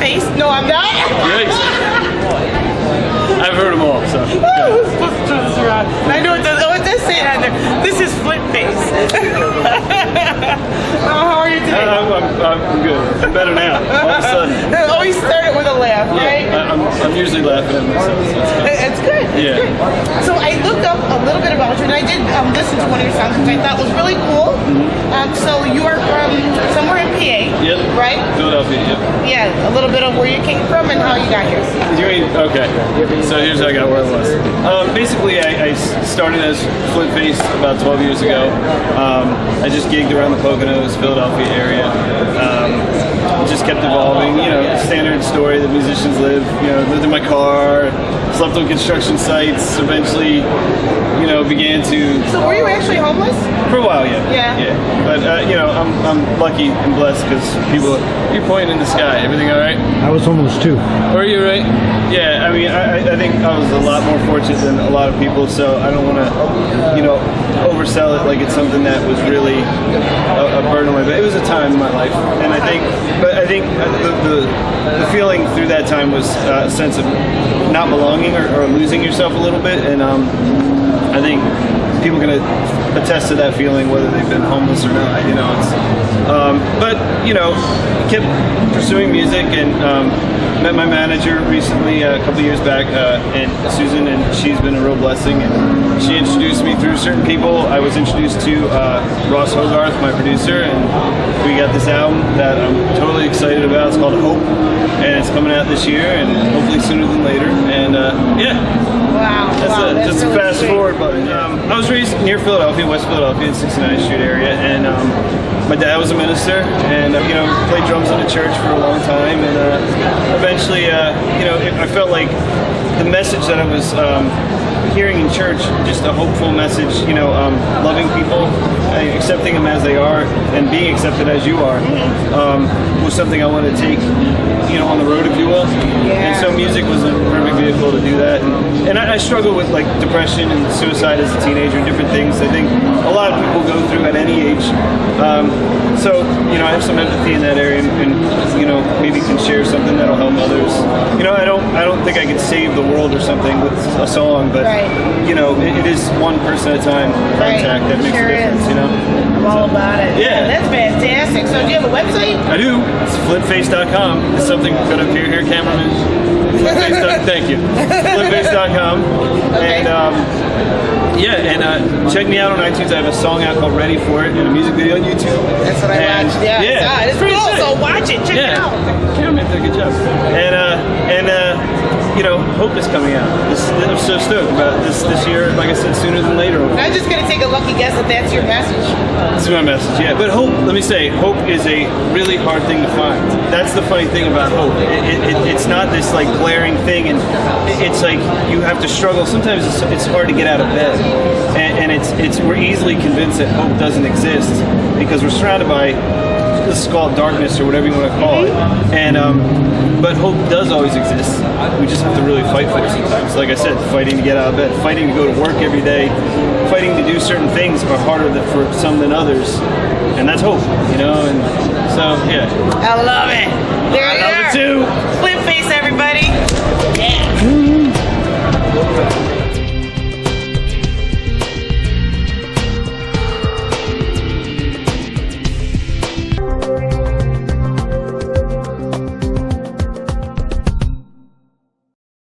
FLINTFace. No, I'm not. Yikes. I've heard them all, so. I know it does say it on there. This is FLINTFace. How are you today? I'm good. I'm better now. All of a sudden. Always start it with a laugh, right? I'm usually laughing at myself. So it's good. Yeah. It's good. So I looked up a little bit about you, and I did listen to one of your songs, which I thought was really cool. So you are from somewhere in PA, yep. Right? Philadelphia, yep. Yeah, a little bit of where you came from and how you got here. You mean, okay. So here's how I got where I was. Basically, I started as FLINTFace about 12 years ago. I just gigged around the Poconos, Philadelphia area. Just kept evolving, you know, standard story that musicians live. You know, lived in my car, slept on construction sites, eventually, you know, began to... So were you actually homeless? For a while, yeah. Yeah. But, you know, I'm lucky and blessed because people... You're pointing in the sky. Everything all right? I was homeless too. Were you right? Yeah, I mean, I think I was a lot more fortunate than a lot of people, so I don't want to, you know, oversell it like it's something that was really a burden on my back. It was a time in my life, and I think the feeling through that time was a sense of not belonging or losing yourself a little bit, and I think people can attest to that feeling whether they've been homeless or not. You know, it's but you know, kept pursuing music and met my manager recently a couple years back, and Suzanne, and she's been a real blessing. And she introduced me through certain people. I was introduced to Ross Hogarth, my producer, and we got this album that I'm totally excited about. It's called Hope, and it's coming out this year, and hopefully sooner than later. And yeah. Wow. That's just really a fast sweet. forward button. I was raised near Philadelphia, West Philadelphia, in 69th Street area, and my dad was a minister, and you know, played drums in the church for a long time, and eventually, you know, I felt like the message that I was hearing in church, just a hopeful message, you know, loving people, accepting them as they are, and being accepted as you are, was something I wanted to take, you know, on the road, if you will. Yeah. And so music was a perfect vehicle to do that. And I struggled with like depression and suicide as a teenager and different things I think a lot of people go through at any age. So, you know, I have some empathy in that area, and you know, maybe can share something that'll help others. You know, I don't think I can save the world or something with a song, but you know, it is one person at a time contact that makes a difference. You know, I'm all about it. Yeah, that's fantastic. So do you have a website? I do. It's FLINTFace.com. It's something good up here, cameraman. FLINTFace. Thank you. FLINTFace.com. Okay. And yeah, and check me out on iTunes. I have a song out called Ready For It and a music video on YouTube. That's what I watched. Yeah, it's pretty cool. sick. So watch it. Check it out. Cameraman did a good job. And you know, Hope is coming out. I'm so stoked about this year. Like I said, sooner than later. I'm just gonna take a lucky guess that that's your message. This is my message, yeah. But hope, let me say, hope is a really hard thing to find. That's the funny thing about hope. It's not this like glaring thing, and it's like you have to struggle. Sometimes it's hard to get out of bed, and we're easily convinced that hope doesn't exist because we're surrounded by, let's call it darkness or whatever you want to call it. And but hope does always exist. We just have to really fight for it sometimes. Like I said, fighting to get out of bed, fighting to go to work every day, fighting to do certain things are harder for some than others. And that's hope, you know. And so yeah. I love it. There you are. I love it too. FLINTFace, everybody.